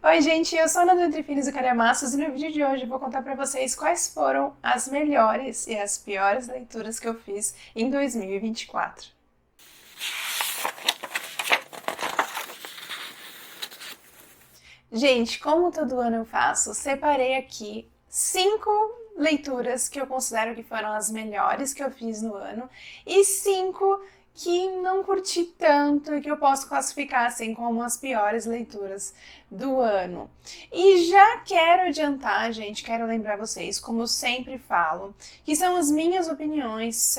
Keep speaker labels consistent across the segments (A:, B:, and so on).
A: Oi, gente, eu sou a Ana do Entre Filhos e Calhamaços e no vídeo de hoje eu vou contar pra vocês quais foram as melhores e as piores leituras que eu fiz em 2024. Gente, como todo ano eu faço, separei aqui 5 leituras que eu considero que foram as melhores que eu fiz no ano e 5 que não curti tanto e que eu posso classificar assim como as piores leituras do ano. E já quero adiantar, gente, quero lembrar vocês, como eu sempre falo, que são as minhas opiniões,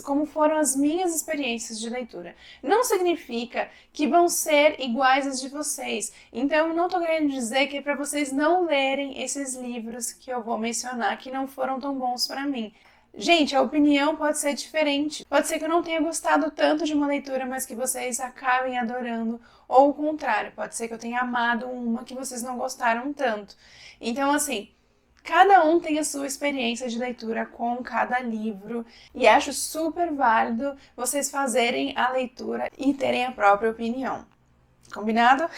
A: como foram as minhas experiências de leitura. Não significa que vão ser iguais às de vocês. Então, não estou querendo dizer que é para vocês não lerem esses livros que eu vou mencionar que não foram tão bons para mim. Gente, a opinião pode ser diferente. Pode ser que eu não tenha gostado tanto de uma leitura, mas que vocês acabem adorando. Ou o contrário, pode ser que eu tenha amado uma que vocês não gostaram tanto. Então, assim, cada um tem a sua experiência de leitura com cada livro. E acho super válido vocês fazerem a leitura e terem a própria opinião. Combinado?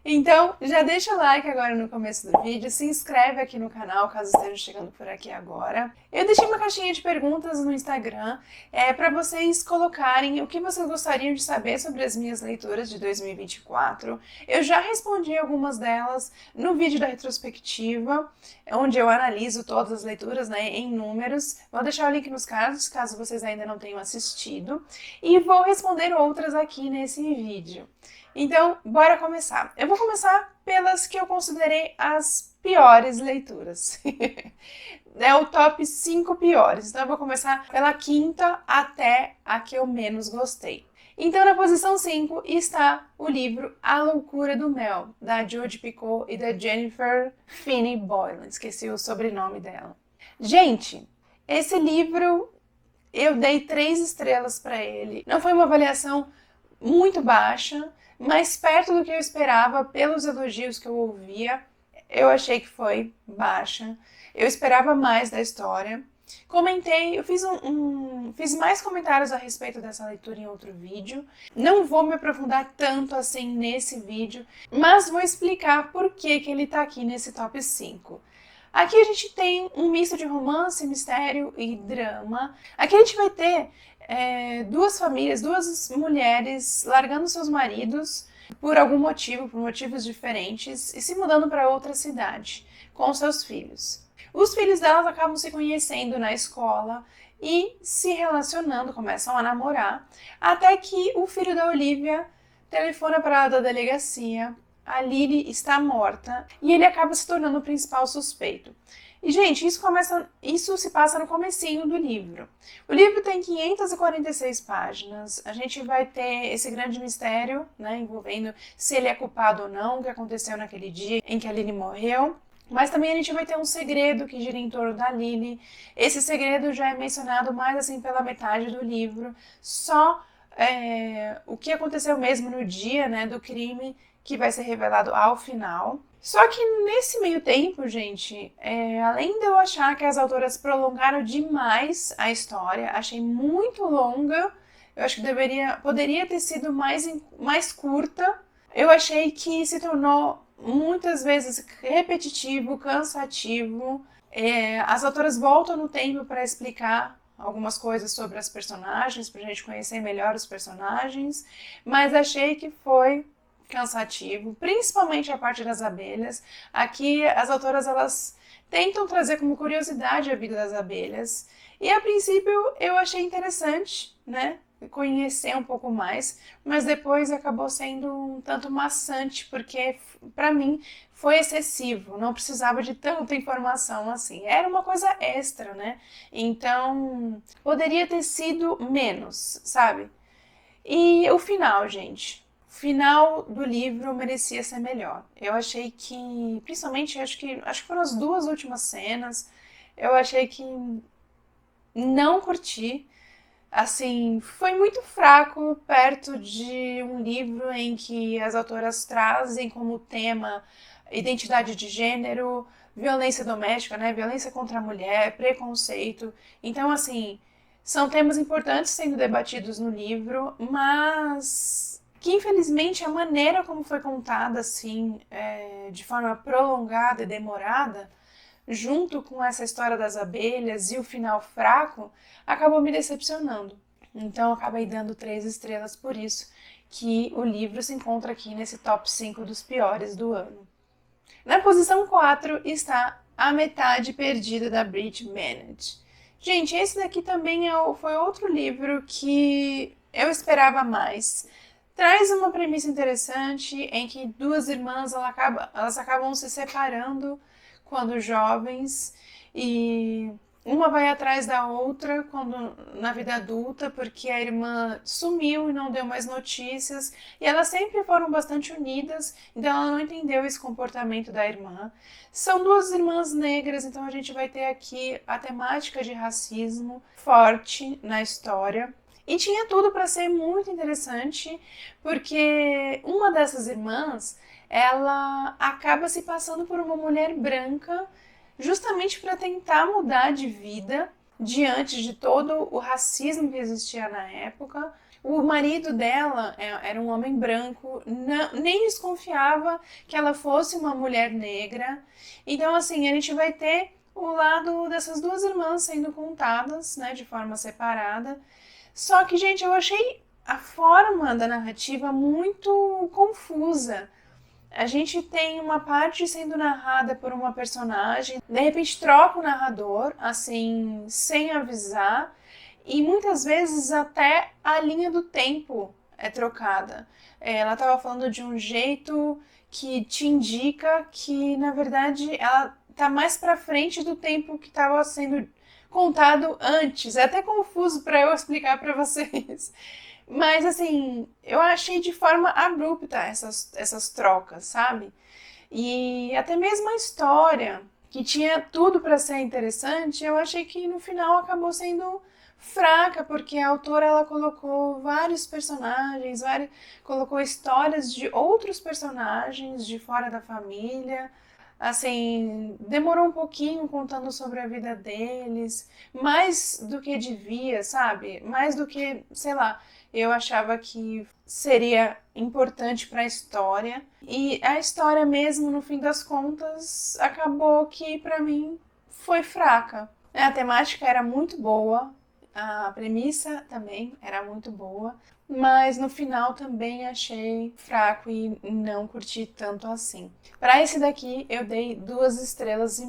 A: Então, já deixa o like agora no começo do vídeo, se inscreve aqui no canal caso esteja chegando por aqui agora. Eu deixei uma caixinha de perguntas no Instagram para vocês colocarem o que vocês gostariam de saber sobre as minhas leituras de 2024. Eu já respondi algumas delas no vídeo da retrospectiva, onde eu analiso todas as leituras, né, em números. Vou deixar o link nos cards, caso vocês ainda não tenham assistido. E vou responder outras aqui nesse vídeo. Então, bora começar. Eu vou começar pelas que eu considerei as piores leituras. É o top 5 piores. Então, eu vou começar pela quinta até a que eu menos gostei. Então, na posição 5 está o livro A Loucura do Mel, da Jodi Picoult e da Jennifer Finney Boylan. Esqueci o sobrenome dela. Gente, esse livro eu dei 3 estrelas para ele. Não foi uma avaliação muito baixa, mas perto do que eu esperava pelos elogios que eu ouvia, eu achei que foi baixa. Eu esperava mais da história. Comentei, eu fiz mais comentários a respeito dessa leitura em outro vídeo. Não vou me aprofundar tanto assim nesse vídeo, mas vou explicar por que ele tá aqui nesse top 5. Aqui a gente tem um misto de romance, mistério e drama. Aqui a gente vai ter duas famílias, duas mulheres largando seus maridos por algum motivo, por motivos diferentes, e se mudando para outra cidade com seus filhos. Os filhos delas acabam se conhecendo na escola e se relacionando, começam a namorar, até que o filho da Olivia telefona para a da delegacia. A Lily está morta e ele acaba se tornando o principal suspeito. E, gente, isso se passa no comecinho do livro. O livro tem 546 páginas. A gente vai ter esse grande mistério, né, envolvendo se ele é culpado ou não, o que aconteceu naquele dia em que a Lily morreu. Mas também a gente vai ter um segredo que gira em torno da Lily. Esse segredo já é mencionado mais assim pela metade do livro. Só o que aconteceu mesmo no dia, né, do crime, que vai ser revelado ao final. Só que nesse meio tempo, gente, além de eu achar que as autoras prolongaram demais a história, achei muito longa, eu acho que poderia ter sido mais curta, eu achei que se tornou muitas vezes repetitivo, cansativo. As autoras voltam no tempo para explicar algumas coisas sobre as personagens, para a gente conhecer melhor os personagens, mas achei que foi cansativo, principalmente a parte das abelhas. Aqui as autoras elas tentam trazer como curiosidade a vida das abelhas e a princípio eu achei interessante, né, conhecer um pouco mais, mas depois acabou sendo um tanto maçante porque para mim foi excessivo, não precisava de tanta informação assim, era uma coisa extra, né, então poderia ter sido menos, sabe? E o final, gente, o final do livro merecia ser melhor. Eu achei que, principalmente, acho que foram as 2 últimas cenas, eu achei que não curti. Assim, foi muito fraco perto de um livro em que as autoras trazem como tema identidade de gênero, violência doméstica, né? Violência contra a mulher, preconceito. Então, assim, são temas importantes sendo debatidos no livro, mas que infelizmente a maneira como foi contada assim, de forma prolongada e demorada, junto com essa história das abelhas e o final fraco, acabou me decepcionando. Então, eu acabei dando 3 estrelas por isso, que o livro se encontra aqui nesse top 5 dos piores do ano. Na posição 4 está A Metade Perdida, da Brit Bennett. Gente, esse daqui também foi outro livro que eu esperava mais. Traz uma premissa interessante em que duas irmãs elas acabam se separando quando jovens e uma vai atrás da outra quando na vida adulta, porque a irmã sumiu e não deu mais notícias, e elas sempre foram bastante unidas, então ela não entendeu esse comportamento da irmã. São duas irmãs negras, então a gente vai ter aqui a temática de racismo forte na história. E tinha tudo para ser muito interessante, porque uma dessas irmãs, ela acaba se passando por uma mulher branca justamente para tentar mudar de vida diante de todo o racismo que existia na época. O marido dela era um homem branco, nem desconfiava que ela fosse uma mulher negra. Então, assim, a gente vai ter o lado dessas duas irmãs sendo contadas, né, de forma separada. Só que, gente, eu achei a forma da narrativa muito confusa. A gente tem uma parte sendo narrada por uma personagem, de repente troca o narrador, assim, sem avisar, e muitas vezes até a linha do tempo é trocada. Ela estava falando de um jeito que te indica que, na verdade, ela está mais para frente do tempo que estava sendo contado antes. É até confuso para eu explicar para vocês. Mas, assim, eu achei de forma abrupta essas trocas, sabe? E até mesmo a história, que tinha tudo para ser interessante, eu achei que no final acabou sendo fraca, porque a autora ela colocou vários personagens, colocou histórias de outros personagens de fora da família. Assim, demorou um pouquinho contando sobre a vida deles, mais do que devia, sabe? Mais do que, sei lá, eu achava que seria importante para a história. E a história mesmo, no fim das contas, acabou que para mim foi fraca. A temática era muito boa, a premissa também era muito boa, mas no final também achei fraco e não curti tanto assim. Para esse daqui eu dei 2,5 estrelas.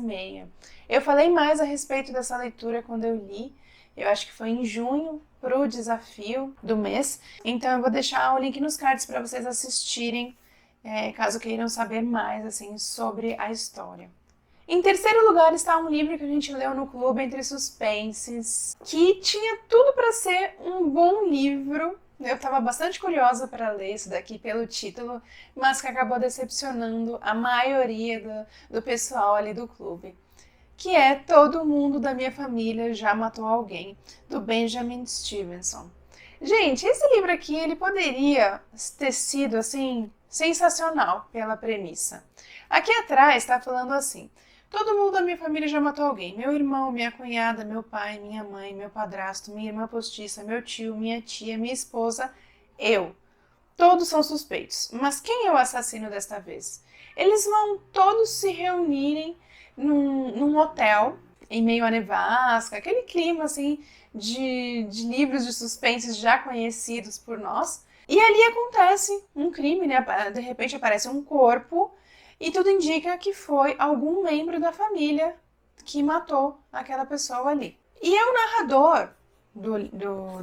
A: Eu falei mais a respeito dessa leitura quando eu li, eu acho que foi em junho, pro desafio do mês, então eu vou deixar o link nos cards para vocês assistirem, caso queiram saber mais assim sobre a história. Em terceiro lugar está um livro que a gente leu no Clube Entre Suspenses, que tinha tudo para ser um bom livro. Eu estava bastante curiosa para ler isso daqui pelo título, mas que acabou decepcionando a maioria do pessoal ali do clube, que é Todo Mundo da Minha Família Já Matou Alguém, do Benjamin Stevenson. Gente, esse livro aqui, ele poderia ter sido, assim, sensacional pela premissa. Aqui atrás está falando assim: todo mundo da minha família já matou alguém. Meu irmão, minha cunhada, meu pai, minha mãe, meu padrasto, minha irmã postiça, meu tio, minha tia, minha esposa, eu. Todos são suspeitos. Mas quem é o assassino desta vez? Eles vão todos se reunirem num hotel, em meio à nevasca, aquele clima assim de livros de suspense já conhecidos por nós. E ali acontece um crime, né? De repente aparece um corpo e tudo indica que foi algum membro da família que matou aquela pessoa ali. E é o narrador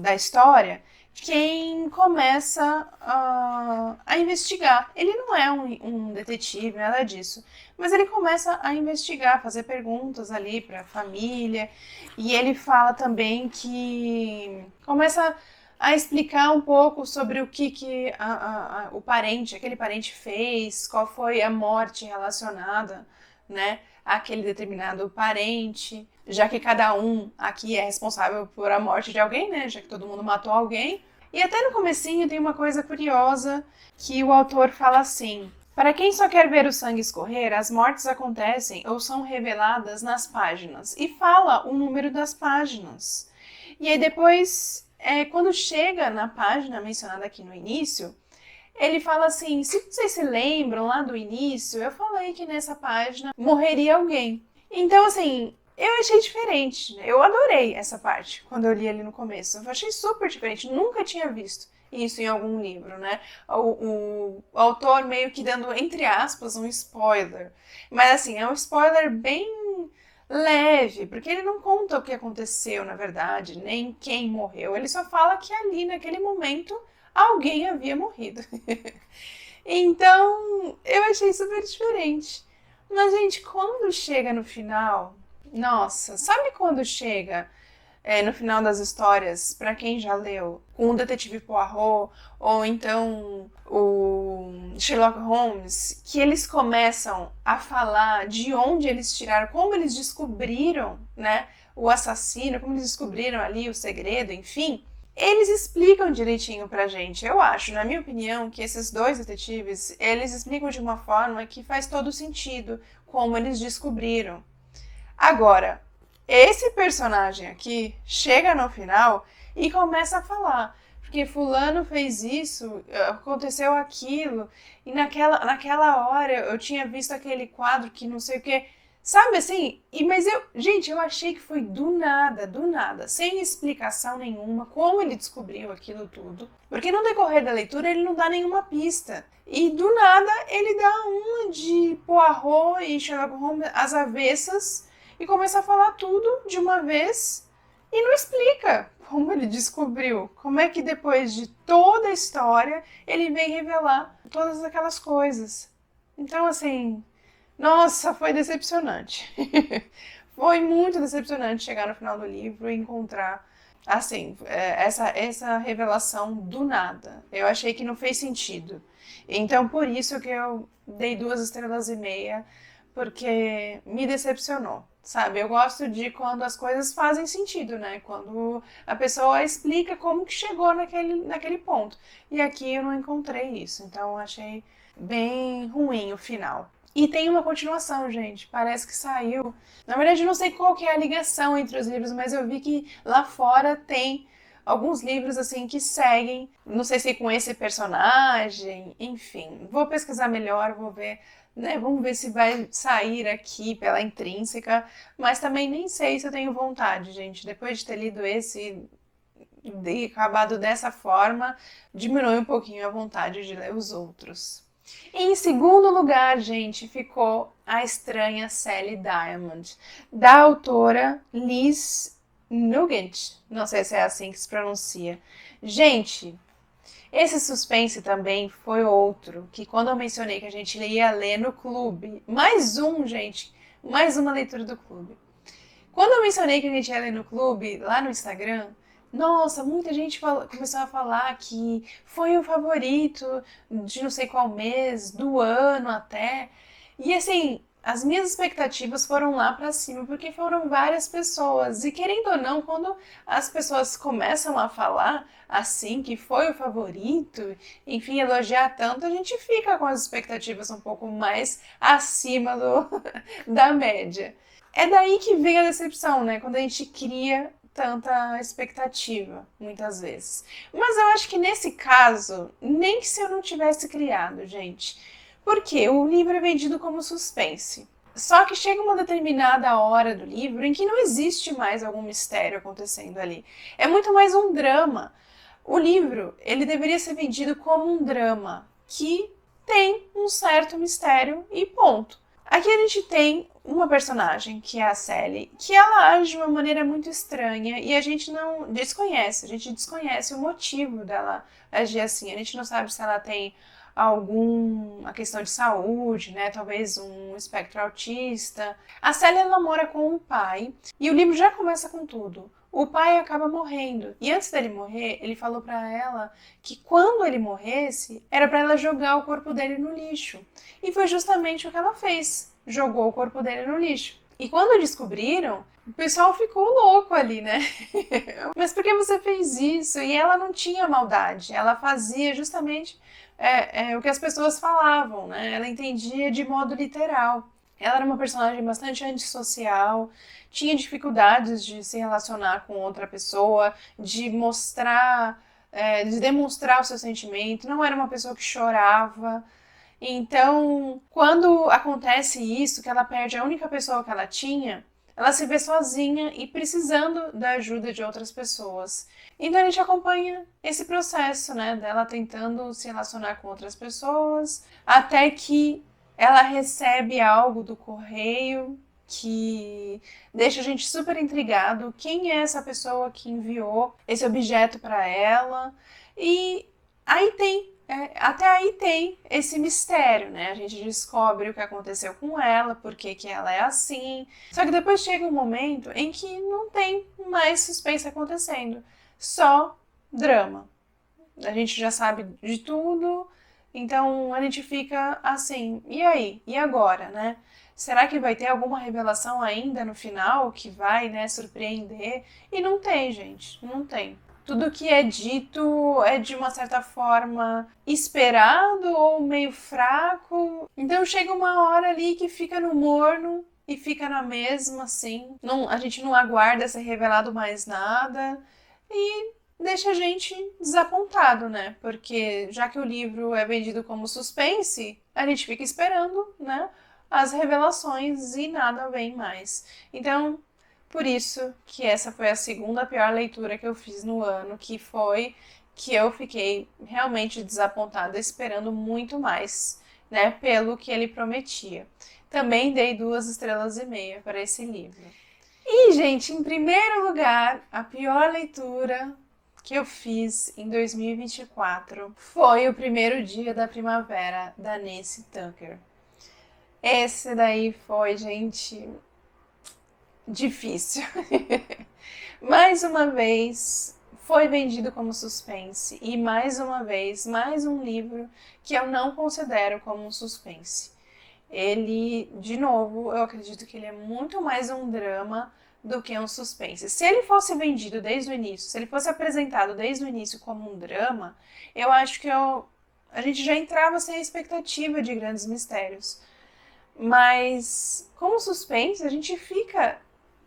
A: da história quem começa a investigar. Ele não é um detetive, nada disso, mas ele começa a investigar, fazer perguntas ali para a família, e ele fala também que começa a explicar um pouco sobre o que o parente, aquele parente fez, qual foi a morte relacionada, né, àquele determinado parente, já que cada um aqui é responsável por a morte de alguém, né, já que todo mundo matou alguém. E até no comecinho tem uma coisa curiosa que o autor fala assim: para quem só quer ver o sangue escorrer, as mortes acontecem ou são reveladas nas páginas, e fala o número das páginas. E aí depois, quando chega na página mencionada aqui no início, ele fala assim, se vocês se lembram lá do início, eu falei que nessa página morreria alguém. Então, assim, eu achei diferente, né? Eu adorei essa parte quando eu li ali no começo. Eu achei super diferente, nunca tinha visto isso em algum livro, né? O autor meio que dando, entre aspas, um spoiler. Mas assim, é um spoiler bem leve, porque ele não conta o que aconteceu, na verdade, nem quem morreu. Ele só fala que ali, naquele momento, alguém havia morrido. Então, eu achei super diferente. Mas, gente, quando chega no final, nossa, sabe quando chega no final das histórias, pra quem já leu, com o Detetive Poirot, ou então o Sherlock Holmes, que eles começam a falar de onde eles tiraram, como eles descobriram, né, o assassino, como eles descobriram ali o segredo, enfim, eles explicam direitinho pra gente. Eu acho, na minha opinião, que esses dois detetives, eles explicam de uma forma que faz todo sentido como eles descobriram. Agora, esse personagem aqui chega no final e começa a falar, porque fulano fez isso, aconteceu aquilo, e naquela hora eu tinha visto aquele quadro que não sei o que. Sabe assim? Gente, eu achei que foi do nada, sem explicação nenhuma, como ele descobriu aquilo tudo. Porque no decorrer da leitura ele não dá nenhuma pista. E do nada ele dá uma de Poirot e Sherlock Holmes às avessas e começa a falar tudo de uma vez e não explica como ele descobriu. Como é que depois de toda a história ele vem revelar todas aquelas coisas. Então, assim, nossa, foi decepcionante. Foi muito decepcionante chegar no final do livro e encontrar, assim, essa revelação do nada. Eu achei que não fez sentido. Então, por isso que eu dei 2,5 estrelas, porque me decepcionou, sabe? Eu gosto de quando as coisas fazem sentido, né? Quando a pessoa explica como que chegou naquele ponto. E aqui eu não encontrei isso, então eu achei bem ruim o final. E tem uma continuação, gente. Parece que saiu. Na verdade, eu não sei qual que é a ligação entre os livros, mas eu vi que lá fora tem alguns livros assim que seguem. Não sei se com esse personagem, enfim. Vou pesquisar melhor, vou ver, né? Vamos ver se vai sair aqui pela Intrínseca. Mas também nem sei se eu tenho vontade, gente. Depois de ter lido esse e acabado dessa forma, diminui um pouquinho a vontade de ler os outros. E em segundo lugar, gente, ficou A Estranha Sally Diamond, da autora Liz Nugent. Não sei se é assim que se pronuncia. Gente, esse suspense também foi outro, que quando eu mencionei que a gente ia ler no clube, mais uma leitura do clube. Quando eu mencionei que a gente ia ler no clube, lá no Instagram, nossa, muita gente começou a falar que foi o favorito de não sei qual mês, do ano até. E assim, as minhas expectativas foram lá pra cima, porque foram várias pessoas. E querendo ou não, quando as pessoas começam a falar assim, que foi o favorito, enfim, elogiar tanto, a gente fica com as expectativas um pouco mais acima da média. É daí que vem a decepção, né? Quando a gente cria tanta expectativa, muitas vezes. Mas eu acho que nesse caso, nem que se eu não tivesse criado, gente. Porque o livro é vendido como suspense. Só que chega uma determinada hora do livro em que não existe mais algum mistério acontecendo ali. É muito mais um drama. O livro, ele deveria ser vendido como um drama que tem um certo mistério e ponto. Aqui a gente tem uma personagem, que é a Sally, que ela age de uma maneira muito estranha e a gente desconhece o motivo dela agir assim. A gente não sabe se ela tem alguma questão de saúde, né? Talvez um espectro autista. A Sally, ela mora com o pai e o livro já começa com tudo. O pai acaba morrendo e antes dele morrer, ele falou pra ela que quando ele morresse, era pra ela jogar o corpo dele no lixo. E foi justamente o que ela fez. Jogou o corpo dele no lixo. E quando descobriram, o pessoal ficou louco ali, né? Mas por que você fez isso? E ela não tinha maldade. Ela fazia justamente o que as pessoas falavam, né? Ela entendia de modo literal. Ela era uma personagem bastante antissocial, tinha dificuldades de se relacionar com outra pessoa, de mostrar de demonstrar o seu sentimento, não era uma pessoa que chorava. Então, quando acontece isso, que ela perde a única pessoa que ela tinha, ela se vê sozinha e precisando da ajuda de outras pessoas. Então a gente acompanha esse processo, né, dela tentando se relacionar com outras pessoas, até que ela recebe algo do correio que deixa a gente super intrigado. Quem é essa pessoa que enviou esse objeto para ela? E aí até aí tem esse mistério, né? A gente descobre o que aconteceu com ela, por que ela é assim. Só que depois chega um momento em que não tem mais suspense acontecendo, só drama. A gente já sabe de tudo, então a gente fica assim, e aí? E agora, né? Será que vai ter alguma revelação ainda no final que vai, né, surpreender? E não tem, gente, não tem. Tudo que é dito é de uma certa forma esperado ou meio fraco. Então chega uma hora ali que fica no morno e fica na mesma, assim. Não, a gente não aguarda ser revelado mais nada e deixa a gente desapontado, né? Porque já que o livro é vendido como suspense, a gente fica esperando, né, as revelações e nada vem mais. Então, por isso que essa foi a segunda pior leitura que eu fiz no ano, que foi que eu fiquei realmente desapontada, esperando muito mais, né, pelo que ele prometia. Também dei 2,5 estrelas para esse livro. E, gente, em primeiro lugar, a pior leitura que eu fiz em 2024 foi O Primeiro Dia da Primavera, da Nancy Tucker. Esse daí foi, gente, difícil. Mais uma vez, foi vendido como suspense. E mais uma vez, mais um livro que eu não considero como um suspense. Ele, de novo, eu acredito que ele é muito mais um drama do que um suspense. Se ele fosse vendido desde o início, se ele fosse apresentado desde o início como um drama, eu acho que a gente já entrava sem a expectativa de grandes mistérios. Mas, como suspense, a gente fica,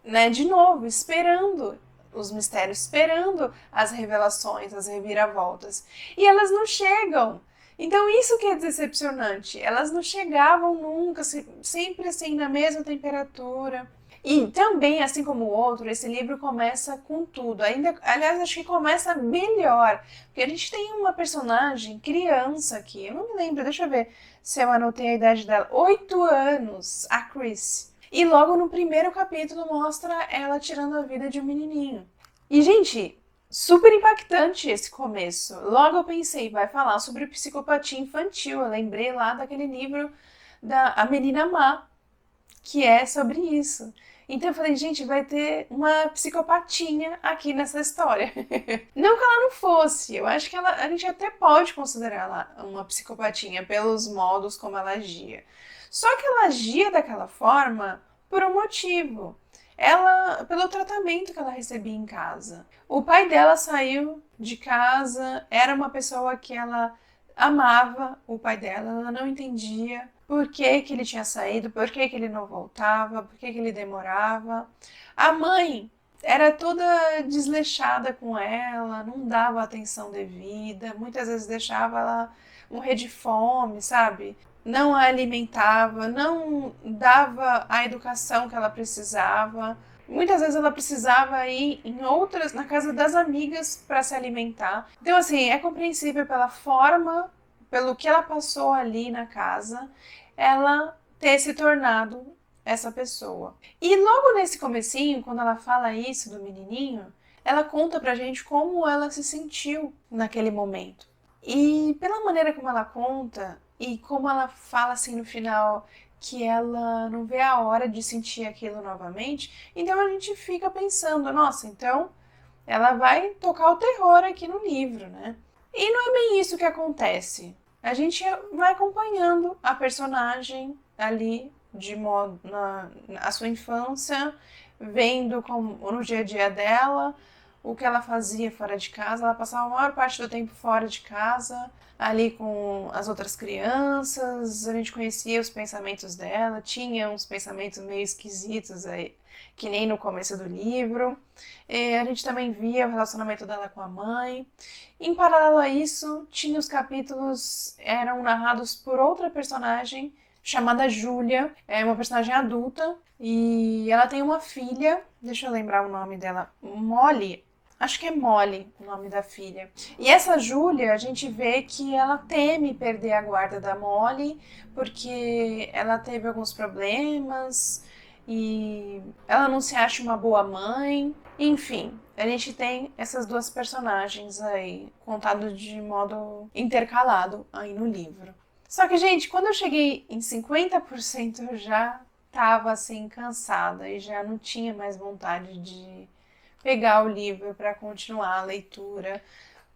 A: né, de novo, esperando os mistérios, esperando as revelações, as reviravoltas. E elas não chegam. Então isso que é decepcionante. Elas não chegavam nunca, sempre assim, na mesma temperatura. E também, assim como o outro, esse livro começa com tudo. Aliás, acho que começa melhor. Porque a gente tem uma personagem criança aqui. Eu não me lembro, deixa eu ver se eu anotei a idade dela. 8 anos, a Chris. E logo no primeiro capítulo mostra ela tirando a vida de um menininho. E, gente, super impactante esse começo. Logo eu pensei, vai falar sobre psicopatia infantil. Eu lembrei lá daquele livro da A Menina Má, que é sobre isso. Então eu falei, gente, vai ter uma psicopatinha aqui nessa história. Não que ela não fosse, eu acho que a gente até pode considerar ela uma psicopatinha pelos modos como ela agia. Só que ela agia daquela forma por um motivo. Pelo tratamento que ela recebia em casa. O pai dela saiu de casa, era uma pessoa que ela amava, o pai dela, ela não entendia por que ele tinha saído, por que ele não voltava, por que ele demorava. A mãe era toda desleixada com ela, não dava atenção devida, muitas vezes deixava ela morrer de fome, sabe? Não a alimentava, não dava a educação que ela precisava. Muitas vezes ela precisava ir na casa das amigas para se alimentar. Então, assim, é compreensível pela forma, pelo que ela passou ali na casa, ela ter se tornado essa pessoa. E logo nesse comecinho, quando ela fala isso do menininho, ela conta pra gente como ela se sentiu naquele momento. E pela maneira como ela conta e como ela fala assim no final que ela não vê a hora de sentir aquilo novamente, então a gente fica pensando, nossa, então ela vai tocar o terror aqui no livro, né? E não é bem isso que acontece. A gente vai acompanhando a personagem ali de modo na sua infância, vendo como no dia a dia dela, o que ela fazia fora de casa. Ela passava a maior parte do tempo fora de casa, ali com as outras crianças. A gente conhecia os pensamentos dela, tinha uns pensamentos meio esquisitos aí, que nem no começo do livro. A gente também via o relacionamento dela com a mãe. Em paralelo a isso, tinha os capítulos, eram narrados por outra personagem chamada Júlia, é uma personagem adulta, e ela tem uma filha, deixa eu lembrar o nome dela, Molly, acho que é Molly o nome da filha. E essa Júlia, a gente vê que ela teme perder a guarda da Molly, porque ela teve alguns problemas e ela não se acha uma boa mãe. Enfim, a gente tem essas duas personagens aí, contado de modo intercalado aí no livro. Só que, gente, quando eu cheguei em 50%, eu já tava assim cansada e já não tinha mais vontade de pegar o livro para continuar a leitura.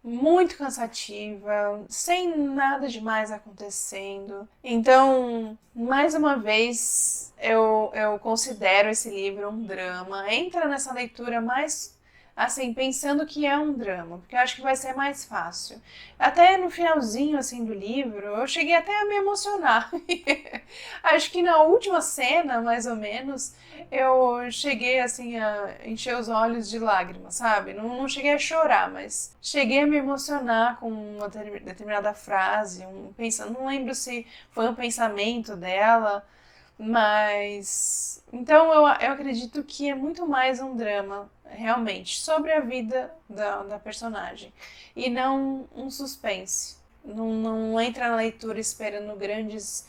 A: Muito cansativa, sem nada demais acontecendo. Então, mais uma vez, eu considero esse livro um drama. Entra nessa leitura mais assim, pensando que é um drama, porque eu acho que vai ser mais fácil. Até no finalzinho, assim, do livro, eu cheguei até a me emocionar. Acho que na última cena, mais ou menos, eu cheguei, assim, a encher os olhos de lágrimas, sabe? Não cheguei a chorar, mas cheguei a me emocionar com uma determinada frase, pensando, não lembro se foi um pensamento dela, mas... Então eu acredito que é muito mais um drama, realmente, sobre a vida da personagem. E não um suspense. Não entra na leitura esperando grandes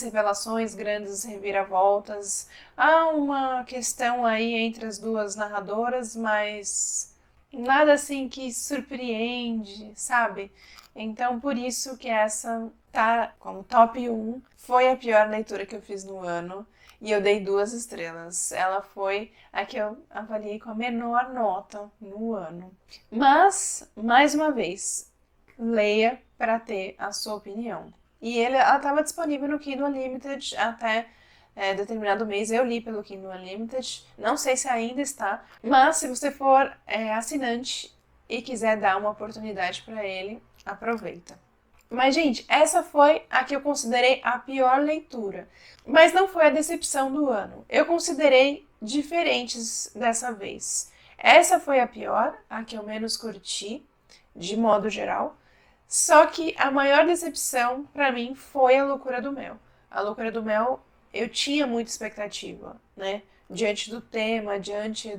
A: revelações, grandes reviravoltas. Há uma questão aí entre as duas narradoras, mas nada assim que surpreende, sabe? Então, por isso que essa tá como top 1. Foi a pior leitura que eu fiz no ano e eu dei 2 estrelas. Ela foi a que eu avaliei com a menor nota no ano. Mas, mais uma vez, leia para ter a sua opinião. E ela estava disponível no Kindle Unlimited até determinado mês. Eu li pelo Kindle Unlimited. Não sei se ainda está, mas se você for assinante e quiser dar uma oportunidade para ele, aproveita. Mas, gente, essa foi a que eu considerei a pior leitura. Mas não foi a decepção do ano. Eu considerei diferentes dessa vez. Essa foi a pior, a que eu menos curti, de modo geral. Só que a maior decepção, pra mim, foi A Loucura do Mel. A Loucura do Mel, eu tinha muita expectativa, né? Diante do tema, diante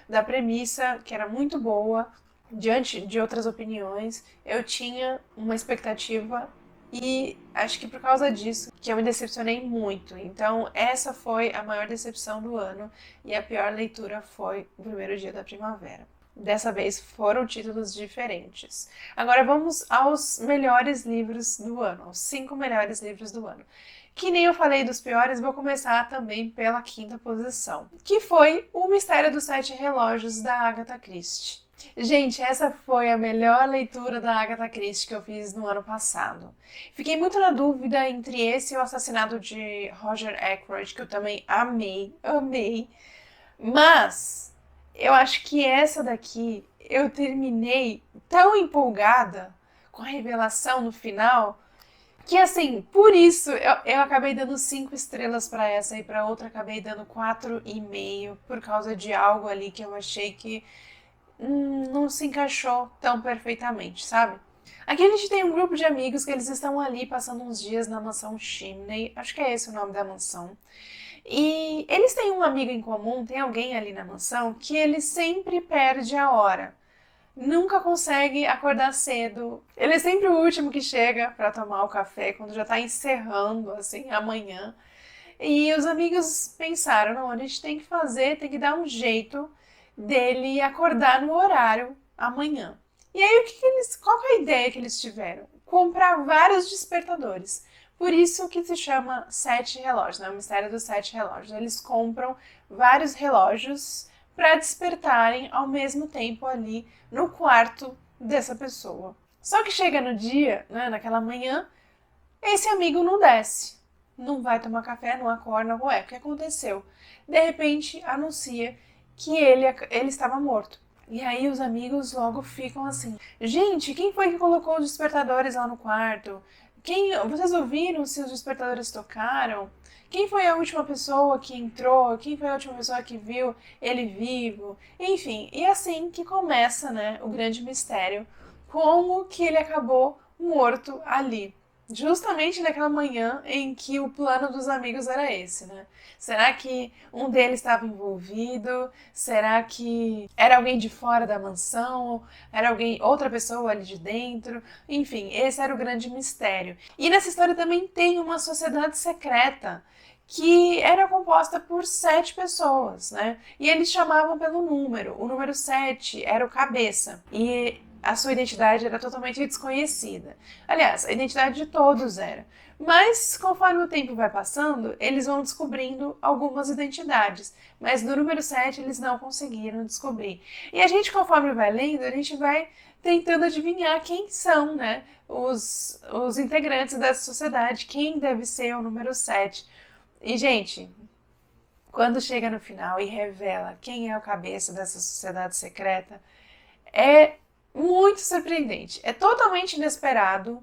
A: da premissa, que era muito boa, diante de outras opiniões, eu tinha uma expectativa e acho que por causa disso que eu me decepcionei muito. Então, essa foi a maior decepção do ano e a pior leitura foi O Primeiro Dia da Primavera. Dessa vez foram títulos diferentes. Agora vamos aos melhores livros do ano, aos 5 melhores livros do ano. Que nem eu falei dos piores, vou começar também pela 5ª posição, que foi O Mistério dos 7 Relógios, da Agatha Christie. Gente, essa foi a melhor leitura da Agatha Christie que eu fiz no ano passado. Fiquei muito na dúvida entre esse e O Assassinato de Roger Ackroyd, que eu também amei. Mas eu acho que essa daqui eu terminei tão empolgada com a revelação no final que, assim, por isso eu acabei dando 5 estrelas para essa e para outra acabei dando 4,5 por causa de algo ali que eu achei que não se encaixou tão perfeitamente, sabe? Aqui a gente tem um grupo de amigos que eles estão ali passando uns dias na mansão Chimney, acho que é esse o nome da mansão. E eles têm um amigo em comum, tem alguém ali na mansão que ele sempre perde a hora. Nunca consegue acordar cedo. Ele é sempre o último que chega para tomar o café quando já tá encerrando assim amanhã. E os amigos pensaram, não, a gente tem que dar um jeito dele acordar no horário amanhã. E aí qual que é a ideia que eles tiveram? Comprar vários despertadores. Por isso que se chama 7 relógios, né? O Mistério dos 7 Relógios. Eles compram vários relógios para despertarem ao mesmo tempo ali no quarto dessa pessoa. Só que chega no dia, né, naquela manhã, esse amigo não desce. Não vai tomar café, não acorda, ué, o que aconteceu? De repente, anuncia que ele estava morto. E aí os amigos logo ficam assim, gente, quem foi que colocou os despertadores lá no quarto? Vocês ouviram se os despertadores tocaram? Quem foi a última pessoa que entrou? Quem foi a última pessoa que viu ele vivo? Enfim, e assim que começa, né, o grande mistério. Como que ele acabou morto ali? Justamente naquela manhã em que o plano dos amigos era esse, né? Será que um deles estava envolvido? Será que era alguém de fora da mansão? Era outra pessoa ali de dentro? Enfim, esse era o grande mistério. E nessa história também tem uma sociedade secreta que era composta por 7 pessoas, né? E eles chamavam pelo número. O número 7 era o cabeça. E a sua identidade era totalmente desconhecida. Aliás, a identidade de todos era. Mas, conforme o tempo vai passando, eles vão descobrindo algumas identidades. Mas do número 7 eles não conseguiram descobrir. E a gente, conforme vai lendo, a gente vai tentando adivinhar quem são, né, os integrantes dessa sociedade, quem deve ser o número 7. E, gente, quando chega no final e revela quem é o cabeça dessa sociedade secreta, é muito surpreendente. É totalmente inesperado.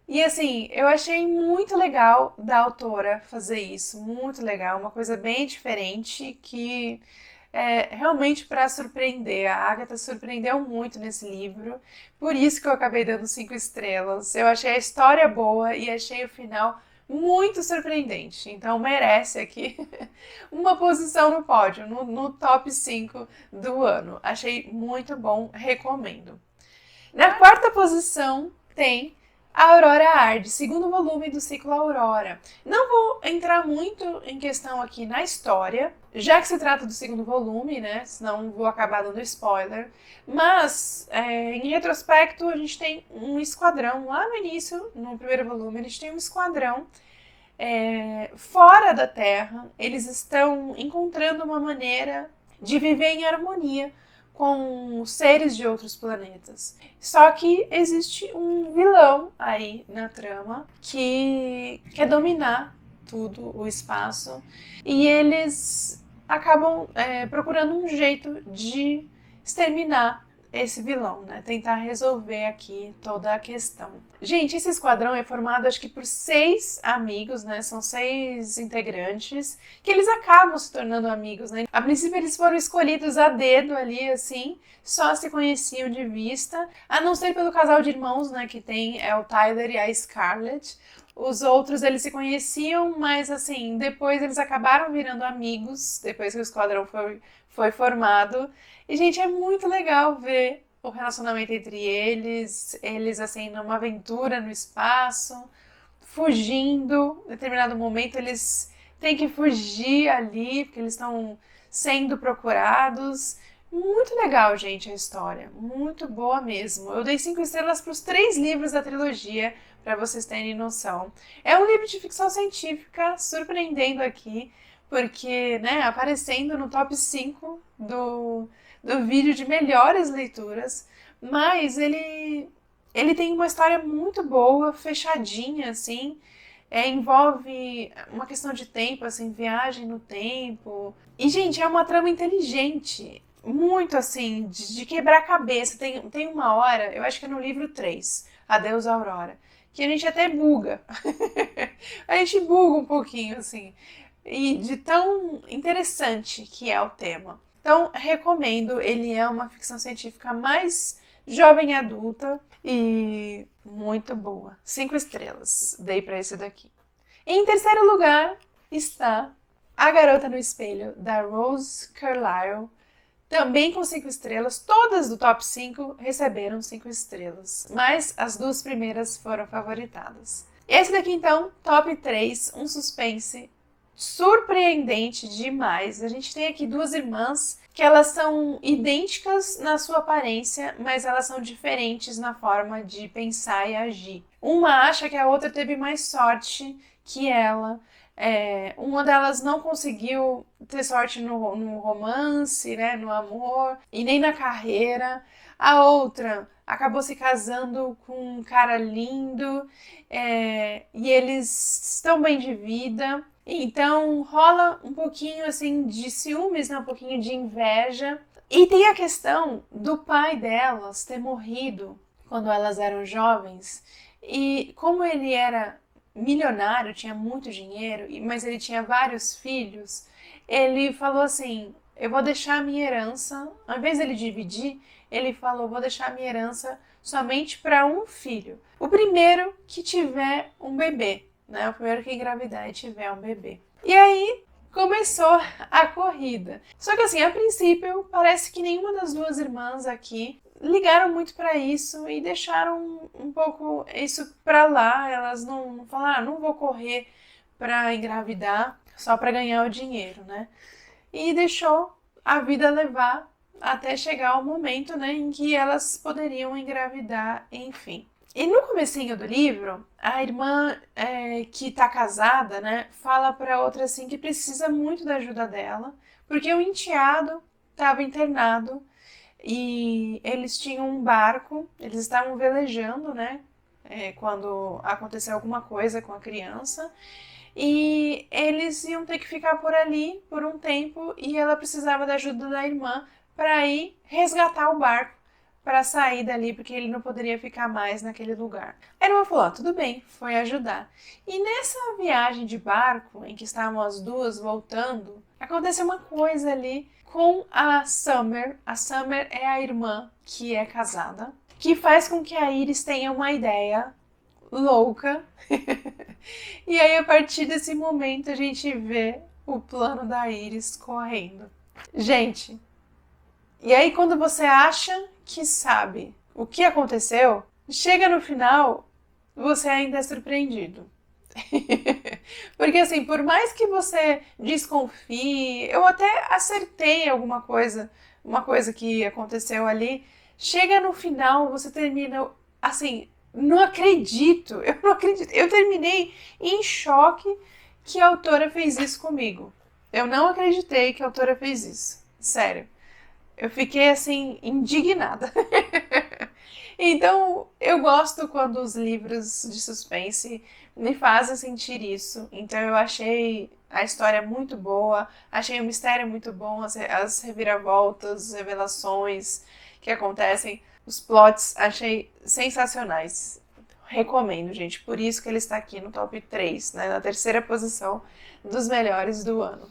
A: E assim, eu achei muito legal da autora fazer isso. Muito legal. Uma coisa bem diferente que é realmente para surpreender. A Agatha surpreendeu muito nesse livro. Por isso que eu acabei dando 5 estrelas. Eu achei a história boa e achei o final muito surpreendente. Então merece aqui uma posição no pódio, no top 5 do ano. Achei muito bom, recomendo. Na quarta posição tem a Aurora Arde, segundo volume do ciclo Aurora. Não vou entrar muito em questão aqui na história, já que se trata do segundo volume, né? Senão vou acabar dando spoiler. Mas, em retrospecto, a gente tem um esquadrão lá no início, no primeiro volume, a gente tem um esquadrão fora da Terra. Eles estão encontrando uma maneira de viver em harmonia com seres de outros planetas. Só que existe um vilão aí na trama que quer dominar tudo, o espaço, e eles acabam procurando um jeito de exterminar esse vilão, né? Tentar resolver aqui toda a questão. Gente, esse esquadrão é formado acho que por 6 amigos, né? São 6 integrantes que eles acabam se tornando amigos, né? A princípio eles foram escolhidos a dedo ali, assim, só se conheciam de vista, a não ser pelo casal de irmãos, né? Que tem o Tyler e a Scarlett. Os outros, eles se conheciam, mas assim, depois eles acabaram virando amigos, depois que o esquadrão foi formado. E, gente, é muito legal ver o relacionamento entre eles assim, numa aventura no espaço, fugindo. Em determinado momento, eles têm que fugir ali, porque eles estão sendo procurados. Muito legal, gente, a história. Muito boa mesmo. Eu dei 5 estrelas para os 3 livros da trilogia, para vocês terem noção. É um livro de ficção científica, surpreendendo aqui, porque, né, aparecendo no top 5 do vídeo de melhores leituras, mas ele tem uma história muito boa, fechadinha, assim, envolve uma questão de tempo, assim, viagem no tempo. E, gente, é uma trama inteligente, muito, assim, de quebrar a cabeça. Tem uma hora, eu acho que é no livro 3, Adeus Aurora, que a gente até buga. A gente buga um pouquinho, assim, e de tão interessante que é o tema. Então, recomendo. Ele é uma ficção científica mais jovem adulta e muito boa. 5 estrelas dei para esse daqui. Em terceiro lugar está A Garota no Espelho, da Rose Carlyle, também com 5 estrelas. Todas do top 5 receberam 5 estrelas, mas as 2 primeiras foram favoritadas. Esse daqui, então, top 3, um suspense surpreendente demais. A gente tem aqui 2 irmãs que elas são idênticas na sua aparência, mas elas são diferentes na forma de pensar e agir. Uma acha que a outra teve mais sorte que ela. Uma delas não conseguiu ter sorte no romance, né, no amor, e nem na carreira. A outra acabou se casando com um cara lindo, e eles estão bem de vida. Então rola um pouquinho assim de ciúmes, né? Um pouquinho de inveja. E tem a questão do pai delas ter morrido quando elas eram jovens, e como ele era milionário, tinha muito dinheiro, mas ele tinha vários filhos, ele falou assim, eu vou deixar a minha herança, ao invés dele dividir, ele falou, vou deixar a minha herança somente para um filho. O primeiro que tiver um bebê, né? O primeiro que engravidar e tiver um bebê. E aí começou a corrida. Só que assim, a princípio, parece que nenhuma das duas irmãs aqui ligaram muito para isso e deixaram um pouco isso para lá. Elas não falaram, não vou correr para engravidar só para ganhar o dinheiro, né? E deixou a vida levar até chegar o momento, né, em que elas poderiam engravidar, enfim. E no comecinho do livro, a irmã que tá casada, né, fala pra outra assim que precisa muito da ajuda dela, porque o enteado estava internado e eles tinham um barco, eles estavam velejando, né, quando aconteceu alguma coisa com a criança, e eles iam ter que ficar por ali por um tempo e ela precisava da ajuda da irmã para ir resgatar o barco, para sair dali, porque ele não poderia ficar mais naquele lugar. A irmã falou, tudo bem, foi ajudar. E nessa viagem de barco, em que estavam as duas voltando, aconteceu uma coisa ali com a Summer. A Summer é a irmã que é casada, que faz com que a Iris tenha uma ideia louca. E aí, a partir desse momento, a gente vê o plano da Iris correndo. Gente, e aí quando você acha que sabe o que aconteceu, chega no final, você ainda é surpreendido. Porque assim, por mais que você desconfie, eu até acertei alguma coisa, uma coisa que aconteceu ali, chega no final, você termina assim, não acredito, eu não acredito. Eu terminei em choque que a autora fez isso comigo. Eu não acreditei que a autora fez isso. Sério. Eu fiquei assim, indignada. Então, eu gosto quando os livros de suspense me fazem sentir isso. Então, eu achei a história muito boa, achei o mistério muito bom, as reviravoltas, as revelações que acontecem, os plots, achei sensacionais. Recomendo, gente. Por isso que ele está aqui no top 3, né, na terceira posição dos melhores do ano.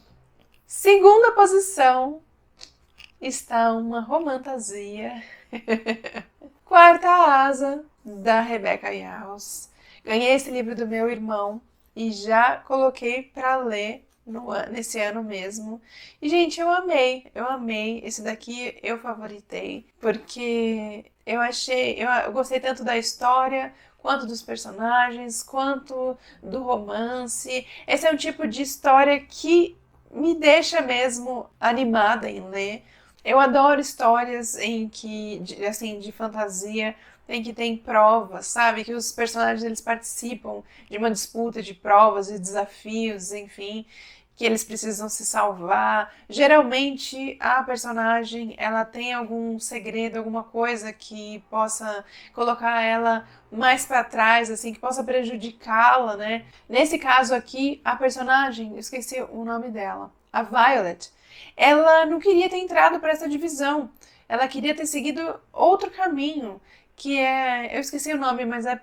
A: Segunda posição está uma romantasia. Quarta Asa, da Rebecca Yarros. Ganhei esse livro do meu irmão e já coloquei para ler nesse ano mesmo. E, gente, eu amei. Esse daqui eu favoritei, porque eu gostei tanto da história, quanto dos personagens, quanto do romance. Esse é um tipo de história que me deixa mesmo animada em ler. Eu adoro histórias em que, assim, de fantasia, em que tem provas, sabe? Que os personagens eles participam de uma disputa de provas e desafios, enfim, que eles precisam se salvar. Geralmente a personagem ela tem algum segredo, alguma coisa que possa colocar ela mais para trás, assim, que possa prejudicá-la, né? Nesse caso aqui, a personagem, eu esqueci o nome dela, a Violet, ela não queria ter entrado para essa divisão. Ela queria ter seguido outro caminho, que é, eu esqueci o nome, mas é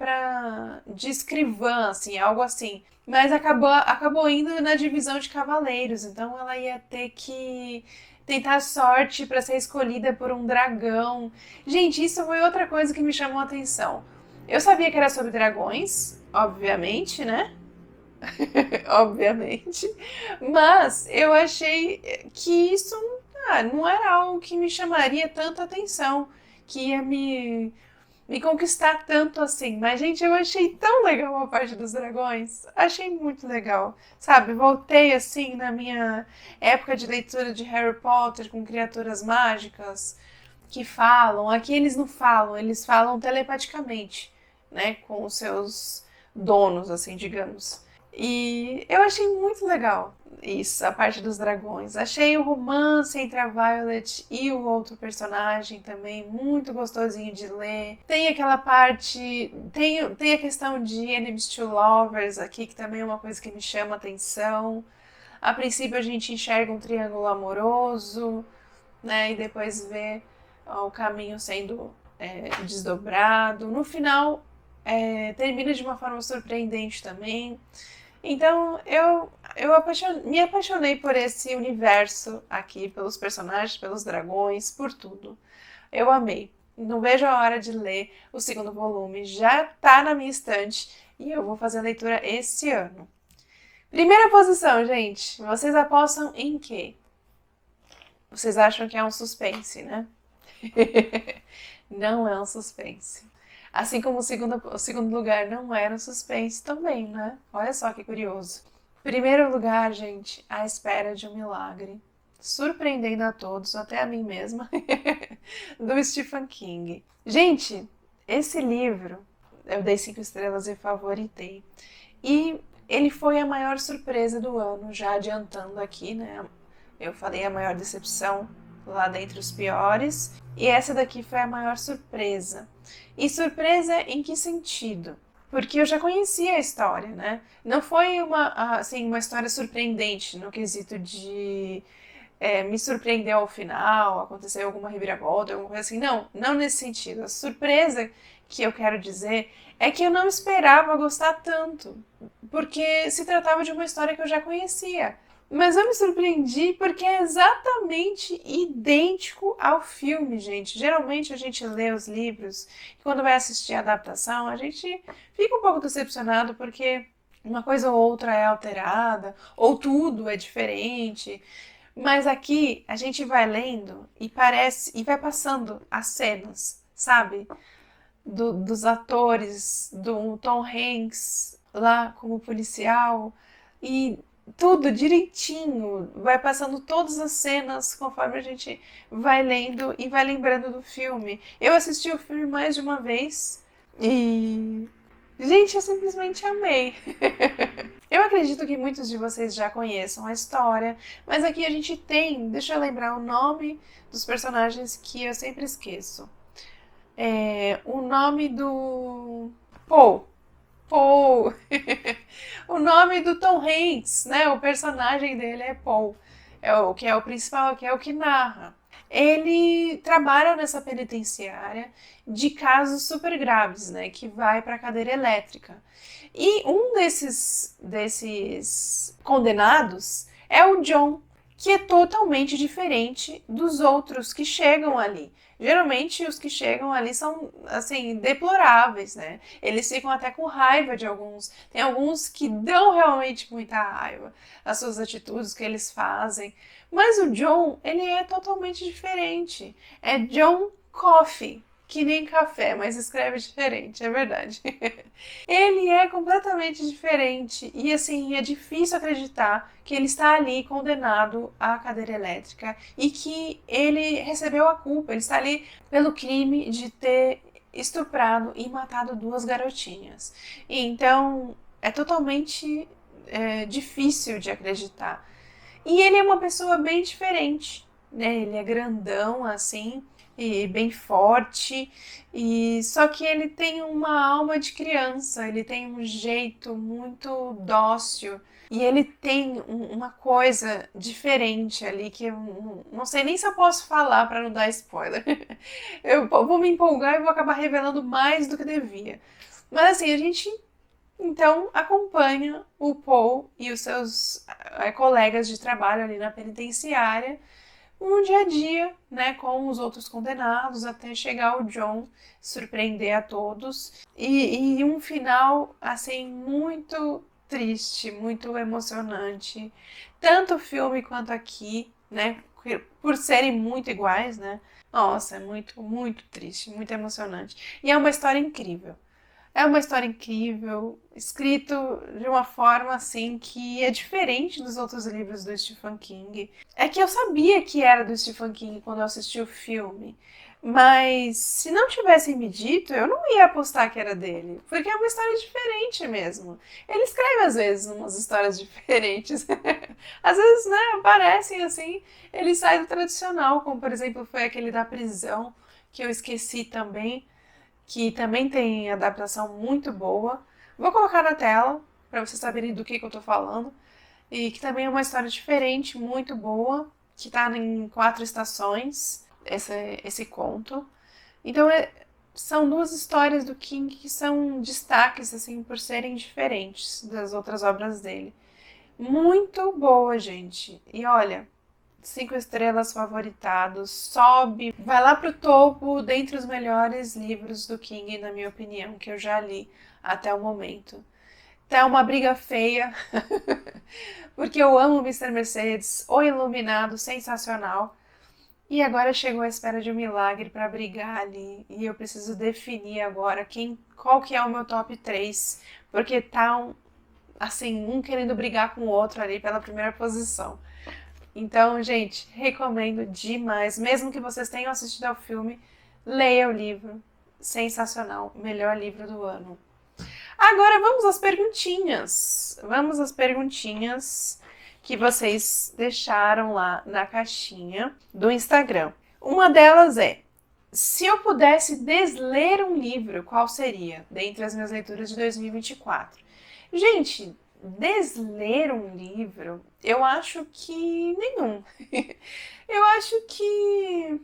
A: de escrivã, assim, algo assim. Mas acabou indo na divisão de cavaleiros, então ela ia ter que tentar sorte para ser escolhida por um dragão. Gente, isso foi outra coisa que me chamou a atenção. Eu sabia que era sobre dragões, obviamente, né? Obviamente, mas eu achei que isso não era algo que me chamaria tanta atenção, que ia me conquistar tanto assim. Mas, gente, eu achei tão legal a parte dos dragões, achei muito legal, sabe? Voltei assim na minha época de leitura de Harry Potter com criaturas mágicas que falam. Aqui eles não falam, eles falam telepaticamente, né, com os seus donos, assim, digamos. E eu achei muito legal isso, a parte dos dragões. Achei o romance entre a Violet e o outro personagem também muito gostosinho de ler. Tem aquela parte, tem a questão de enemies to lovers aqui, que também é uma coisa que me chama a atenção. A princípio a gente enxerga um triângulo amoroso, né? E depois ver o caminho sendo desdobrado. No final, termina de uma forma surpreendente também. Então, me apaixonei por esse universo aqui, pelos personagens, pelos dragões, por tudo. Eu amei. Não vejo a hora de ler o segundo volume. Já tá na minha estante e eu vou fazer a leitura esse ano. Primeira posição, gente. Vocês apostam em quê? Vocês acham que é um suspense, né? Não é um suspense. Assim como o segundo lugar não era um suspense também, né? Olha só que curioso. Primeiro lugar, gente, A Espera de um Milagre. Surpreendendo a todos, até a mim mesma, do Stephen King. Gente, esse livro eu dei 5 estrelas e favoritei. E ele foi a maior surpresa do ano, já adiantando aqui, né? Eu falei a maior decepção lá dentre os piores, e essa daqui foi a maior surpresa. E surpresa em que sentido? Porque eu já conhecia a história, né? Não foi uma história surpreendente no quesito de me surpreendeu ao final, aconteceu alguma reviravolta, alguma coisa assim. Não nesse sentido. A surpresa que eu quero dizer é que eu não esperava gostar tanto, porque se tratava de uma história que eu já conhecia. Mas eu me surpreendi porque é exatamente idêntico ao filme, gente. Geralmente a gente lê os livros e quando vai assistir a adaptação, a gente fica um pouco decepcionado porque uma coisa ou outra é alterada, ou tudo é diferente. Mas aqui a gente vai lendo e vai passando as cenas, sabe? Dos atores, do Tom Hanks lá como policial e tudo direitinho, vai passando todas as cenas conforme a gente vai lendo e vai lembrando do filme. Eu assisti o filme mais de uma vez e, gente, eu simplesmente amei. Eu acredito que muitos de vocês já conheçam a história, mas aqui a gente tem, deixa eu lembrar o nome dos personagens que eu sempre esqueço. O nome do Paul. O nome do Tom Hanks, né? O personagem dele é Paul. Que é o principal, que é o que narra. Ele trabalha nessa penitenciária de casos super graves, né? Que vai para a cadeira elétrica. E um desses condenados é o John, que é totalmente diferente dos outros que chegam ali. Geralmente os que chegam ali são, assim, deploráveis, né? Eles ficam até com raiva de alguns. Tem alguns que dão realmente muita raiva, as suas atitudes que eles fazem. Mas o John, ele é totalmente diferente. É John Coffey, que nem café, mas escreve diferente, é verdade. Ele é completamente diferente e assim, é difícil acreditar que ele está ali condenado à cadeira elétrica e que ele recebeu a culpa, ele está ali pelo crime de ter estuprado e matado 2 garotinhas. E então, é totalmente difícil de acreditar. E ele é uma pessoa bem diferente, né? Ele é grandão, assim, e bem forte, e só que ele tem uma alma de criança, ele tem um jeito muito dócil, e ele tem uma coisa diferente ali que eu não sei nem se eu posso falar para não dar spoiler. Eu vou me empolgar e vou acabar revelando mais do que devia. Mas assim, a gente então acompanha o Paul e os seus colegas de trabalho ali na penitenciária no dia a dia, né, com os outros condenados, até chegar o John surpreender a todos e um final assim muito triste, muito emocionante, tanto o filme quanto aqui, né, por serem muito iguais, né. Nossa, é muito, muito triste, muito emocionante. E é uma história incrível. É uma história incrível, escrito de uma forma assim que é diferente dos outros livros do Stephen King. É que eu sabia que era do Stephen King quando eu assisti o filme, mas se não tivessem me dito, eu não ia apostar que era dele, porque é uma história diferente mesmo. Ele escreve às vezes umas histórias diferentes. Às vezes, né, aparecem assim, ele sai do tradicional, como por exemplo foi aquele da prisão, que eu esqueci também, que também tem adaptação muito boa. Vou colocar na tela para vocês saberem do que eu tô falando. E que também é uma história diferente, muito boa. que tá em 4 estações, esse conto. Então, são 2 histórias do King que são destaques, assim, por serem diferentes das outras obras dele. Muito boa, gente. E olha, 5 estrelas, favoritados, sobe, vai lá pro topo, dentre os melhores livros do King, na minha opinião, que eu já li até o momento. Tá uma briga feia, porque eu amo Mr. Mercedes, O Iluminado, sensacional. E agora chegou a espera de um milagre para brigar ali, e eu preciso definir agora qual que é o meu top 3, porque tá assim, um querendo brigar com o outro ali pela primeira posição. Então, gente, recomendo demais. Mesmo que vocês tenham assistido ao filme, leia o livro. Sensacional. Melhor livro do ano. Agora vamos às perguntinhas. Vamos às perguntinhas que vocês deixaram lá na caixinha do Instagram. Uma delas é: se eu pudesse desler um livro, qual seria? Dentre as minhas leituras de 2024. Gente, desler um livro, eu acho que nenhum. Eu acho que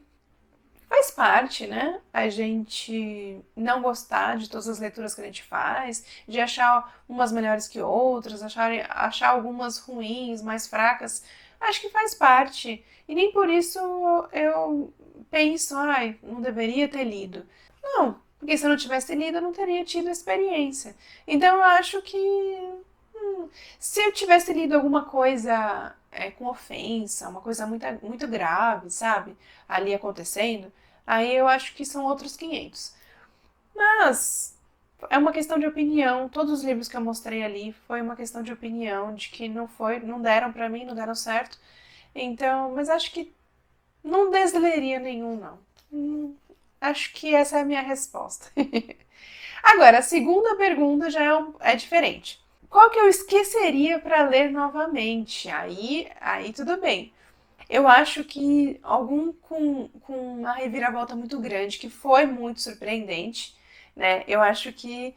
A: faz parte, né? A gente não gostar de todas as leituras que a gente faz, de achar umas melhores que outras, achar algumas ruins, mais fracas. Acho que faz parte. E nem por isso eu penso, ai, não deveria ter lido. Não, porque se eu não tivesse lido, eu não teria tido a experiência. Então eu acho que se eu tivesse lido alguma coisa com ofensa, uma coisa muito, muito grave, sabe? Ali acontecendo, aí eu acho que são outros 500. Mas é uma questão de opinião. Todos os livros que eu mostrei ali foi uma questão de opinião, de que não deram pra mim, não deram certo. Então, mas acho que não desleria nenhum, não. Acho que essa é a minha resposta. Agora, a segunda pergunta já é diferente. Qual que eu esqueceria para ler novamente? Aí tudo bem. Eu acho que algum com uma reviravolta muito grande, que foi muito surpreendente, né? Eu acho que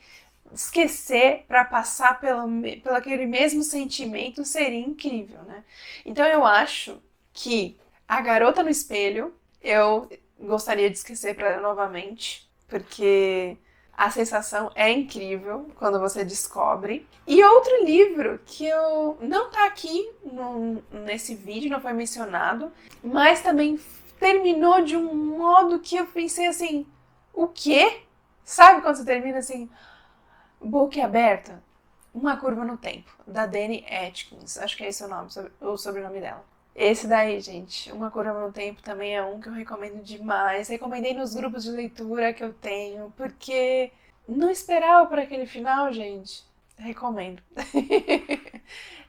A: esquecer para passar pelo aquele mesmo sentimento seria incrível, né? Então eu acho que A Garota no Espelho eu gostaria de esquecer para ler novamente, porque a sensação é incrível quando você descobre. E outro livro que eu não tá aqui nesse vídeo, não foi mencionado, mas também terminou de um modo que eu pensei assim, o quê? Sabe quando você termina assim, boca aberta? Uma Curva no Tempo, da Dani Atkins. Acho que é esse o sobrenome dela. Esse daí, gente, Uma Curva no Tempo também é um que eu recomendo demais. Recomendei nos grupos de leitura que eu tenho, porque não esperava por aquele final, gente. Recomendo.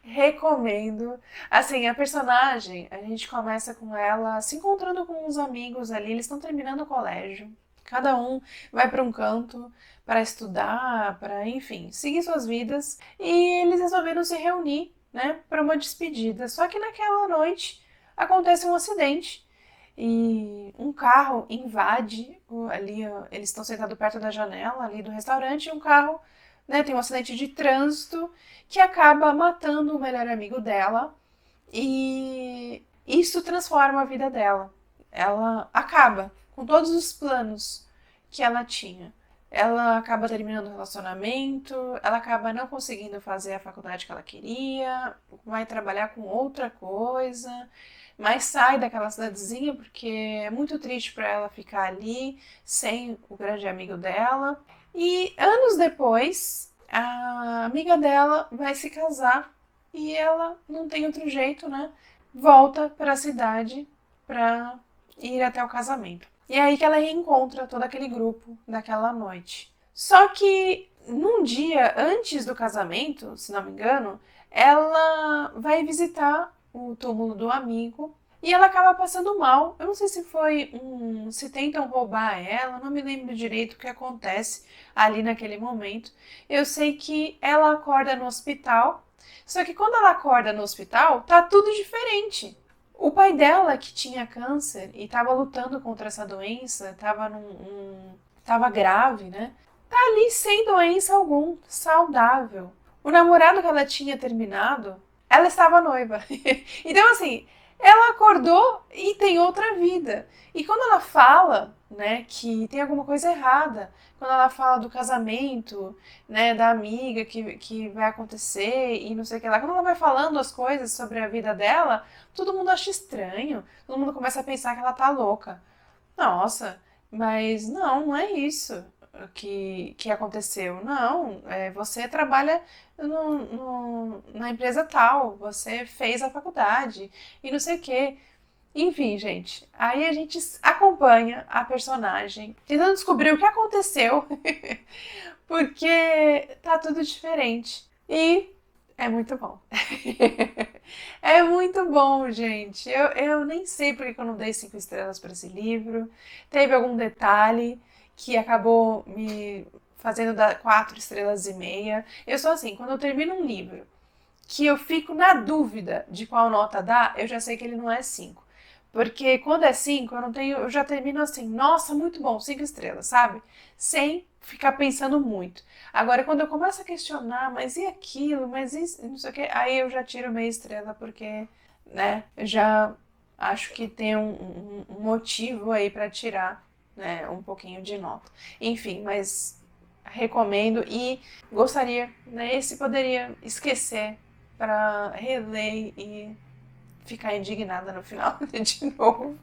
A: Recomendo. Assim, a personagem, a gente começa com ela se encontrando com uns amigos ali, eles estão terminando o colégio. Cada um vai para um canto para estudar, para, enfim, seguir suas vidas. E eles resolveram se reunir, né, para uma despedida. Só que naquela noite acontece um acidente e um carro invade ali, eles estão sentados perto da janela ali do restaurante, e um carro, né, tem um acidente de trânsito que acaba matando o melhor amigo dela, e isso transforma a vida dela. Ela acaba com todos os planos que ela tinha. Ela acaba terminando o relacionamento, ela acaba não conseguindo fazer a faculdade que ela queria, vai trabalhar com outra coisa, mas sai daquela cidadezinha porque é muito triste para ela ficar ali sem o grande amigo dela. E anos depois, a amiga dela vai se casar e ela não tem outro jeito, né? Volta para a cidade para ir até o casamento. E é aí que ela reencontra todo aquele grupo daquela noite. Só que num dia antes do casamento, se não me engano, ela vai visitar o túmulo do amigo e ela acaba passando mal. Eu não sei se tentam roubar ela, não me lembro direito o que acontece ali naquele momento. Eu sei que ela acorda no hospital, só que quando ela acorda no hospital, tá tudo diferente. O pai dela, que tinha câncer e estava lutando contra essa doença, estava grave, né? Tá ali sem doença alguma, saudável. O namorado que ela tinha terminado, ela estava noiva. Então, assim, ela acordou e tem outra vida. E quando ela fala, né, que tem alguma coisa errada, quando ela fala do casamento, né, da amiga que vai acontecer e não sei o que lá, quando ela vai falando as coisas sobre a vida dela, todo mundo acha estranho, todo mundo começa a pensar que ela tá louca. Nossa, mas não é isso que aconteceu. Não, você trabalha na empresa tal, você fez a faculdade e não sei o quê. Enfim, gente, aí a gente acompanha a personagem tentando descobrir o que aconteceu, porque tá tudo diferente. E é muito bom. É muito bom, gente. Eu nem sei porque que eu não dei 5 estrelas para esse livro. Teve algum detalhe que acabou me fazendo dar 4 estrelas e meia. Eu sou assim, quando eu termino um livro que eu fico na dúvida de qual nota dar, eu já sei que ele não é 5. Porque quando é 5, eu já termino assim, nossa, muito bom, 5 estrelas, sabe? Sem ficar pensando muito. Agora, quando eu começo a questionar, mas e aquilo, mas isso, não sei o que, aí eu já tiro meia estrela, porque, né, eu já acho que tem um motivo aí para tirar, né, um pouquinho de nota. Enfim, mas recomendo e gostaria, né, esse poderia esquecer para reler e ficar indignada no final de novo,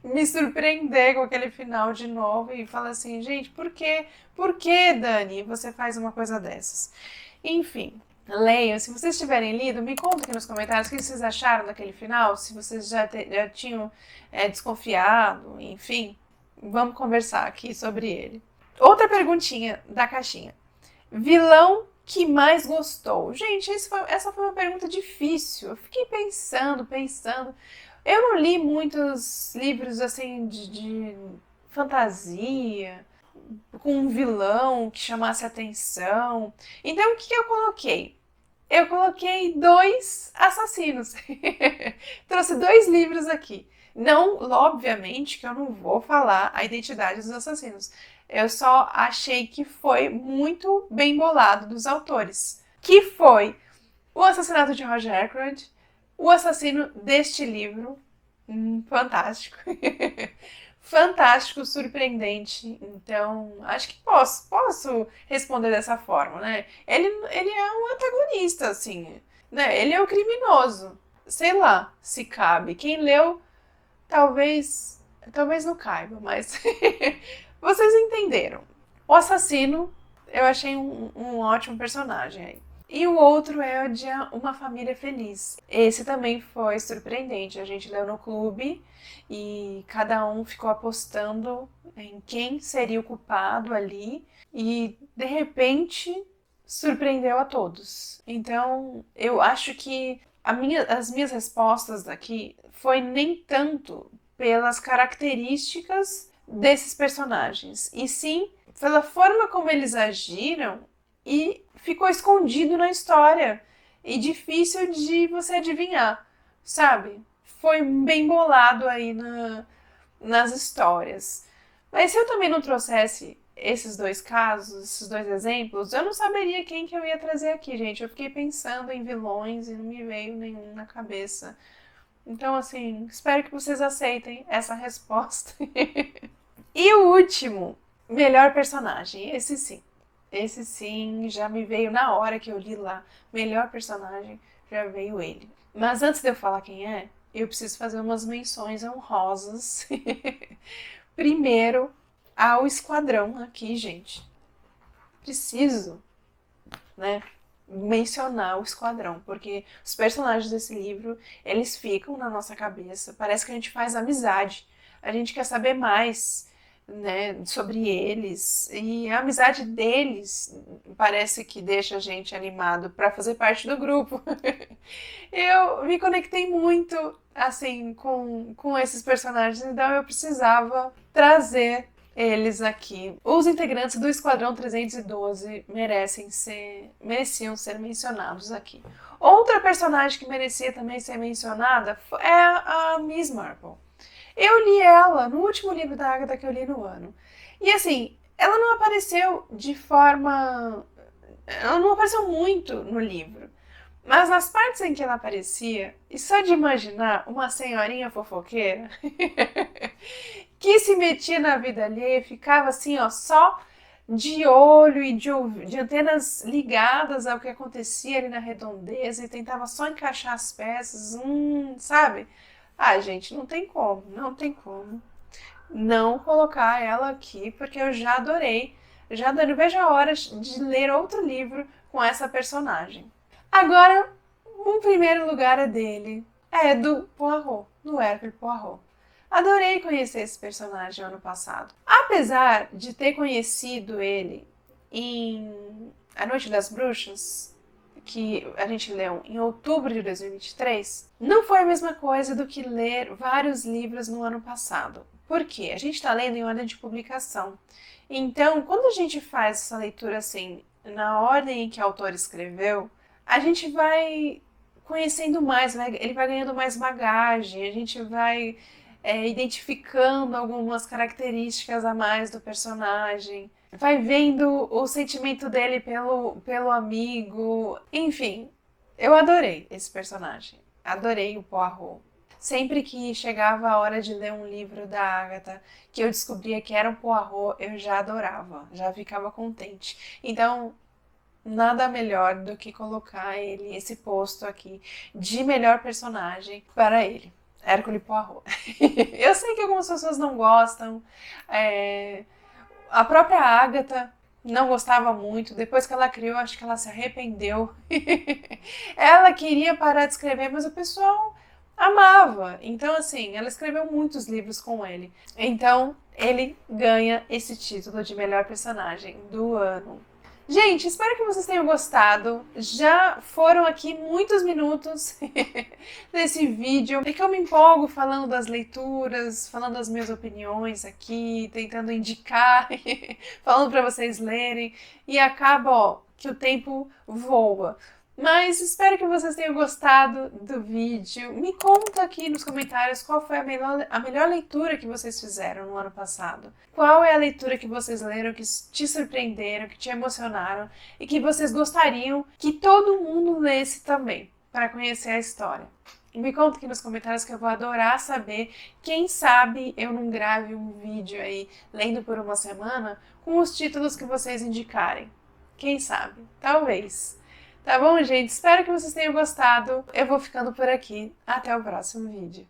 A: me surpreender com aquele final de novo e falar assim, gente, por quê? Por que, Dani, você faz uma coisa dessas? Enfim, leiam. Se vocês tiverem lido, me contem aqui nos comentários o que vocês acharam daquele final, se vocês já tinham desconfiado, enfim, vamos conversar aqui sobre ele. Outra perguntinha da caixinha. Vilão que mais gostou? Gente, essa foi uma pergunta difícil. Eu fiquei pensando. Eu não li muitos livros assim de fantasia, com um vilão que chamasse atenção. Então, o que eu coloquei? Eu coloquei 2 assassinos. Trouxe 2 livros aqui. Não, obviamente, que eu não vou falar a identidade dos assassinos. Eu só achei que foi muito bem bolado dos autores. Que foi o assassinato de Roger Ackroyd, o assassino deste livro. Fantástico. Fantástico, surpreendente. Então, acho que posso responder dessa forma, né? Ele é um antagonista, assim, né? Ele é o criminoso. Sei lá se cabe. Quem leu, talvez não caiba, mas vocês entenderam. O assassino, eu achei um ótimo personagem aí. E o outro é o de Uma Família Feliz. Esse também foi surpreendente. A gente leu no clube e cada um ficou apostando em quem seria o culpado ali. E, de repente, surpreendeu a todos. Então, eu acho que as minhas respostas daqui foi nem tanto pelas características desses personagens, e sim pela forma como eles agiram e ficou escondido na história e difícil de você adivinhar, sabe? Foi bem bolado aí nas histórias. Mas se eu também não trouxesse esses 2 casos, esses 2 exemplos, eu não saberia quem que eu ia trazer aqui, gente. Eu fiquei pensando em vilões e não me veio nenhum na cabeça. Então, assim, espero que vocês aceitem essa resposta. E o último, melhor personagem. Esse sim, já me veio na hora que eu li lá. Melhor personagem, já veio ele. Mas antes de eu falar quem é, eu preciso fazer umas menções honrosas. Primeiro, ao Esquadrão aqui, gente. Preciso, né, mencionar o Esquadrão, porque os personagens desse livro, eles ficam na nossa cabeça. Parece que a gente faz amizade. A gente quer saber mais, né, sobre eles, e a amizade deles parece que deixa a gente animado para fazer parte do grupo. Eu me conectei muito assim com esses personagens, então eu precisava trazer eles aqui. Os integrantes do Esquadrão 312 mereciam ser mencionados aqui. Outra personagem que merecia também ser mencionada é a Miss Marple. Eu li ela no último livro da Agatha que eu li no ano. E assim, ela não apareceu de forma... Ela não apareceu muito no livro. Mas nas partes em que ela aparecia, e só de imaginar uma senhorinha fofoqueira que se metia na vida alheia, ficava assim, ó, só de olho e de antenas ligadas ao que acontecia ali na redondeza e tentava só encaixar as peças, sabe? Ah, gente, não tem como, não tem como não colocar ela aqui, porque eu já adorei. Já adorei. Vejo a hora de ler outro livro com essa personagem. Agora, o primeiro lugar é dele. É do Poirot, do Hercule Poirot. Adorei conhecer esse personagem ano passado. Apesar de ter conhecido ele em A Noite das Bruxas, que a gente leu em outubro de 2023, não foi a mesma coisa do que ler vários livros no ano passado. Por quê? A gente está lendo em ordem de publicação. Então, quando a gente faz essa leitura assim, na ordem em que o autor escreveu, a gente vai conhecendo mais, ele vai ganhando mais bagagem, a gente vai identificando algumas características a mais do personagem, vai vendo o sentimento dele pelo amigo, enfim, eu adorei esse personagem, adorei o Poirot. Sempre que chegava a hora de ler um livro da Agatha, que eu descobria que era um Poirot, eu já adorava, já ficava contente. Então, nada melhor do que colocar ele, esse posto aqui, de melhor personagem para ele. Hercule Poirot. Eu sei que algumas pessoas não gostam. A própria Agatha não gostava muito. Depois que ela criou, acho que ela se arrependeu. Ela queria parar de escrever, mas o pessoal amava. Então, assim, ela escreveu muitos livros com ele. Então, ele ganha esse título de melhor personagem do ano. Gente, espero que vocês tenham gostado. Já foram aqui muitos minutos desse vídeo. É que eu me empolgo falando das leituras, falando das minhas opiniões aqui, tentando indicar, falando para vocês lerem. E acaba, ó, que o tempo voa. Mas espero que vocês tenham gostado do vídeo. Me conta aqui nos comentários qual foi a melhor leitura que vocês fizeram no ano passado. Qual é a leitura que vocês leram, que te surpreenderam, que te emocionaram e que vocês gostariam que todo mundo lesse também, para conhecer a história. Me conta aqui nos comentários que eu vou adorar saber. Quem sabe eu não grave um vídeo aí, lendo por uma semana, com os títulos que vocês indicarem. Quem sabe? Talvez. Tá bom, gente? Espero que vocês tenham gostado. Eu vou ficando por aqui. Até o próximo vídeo.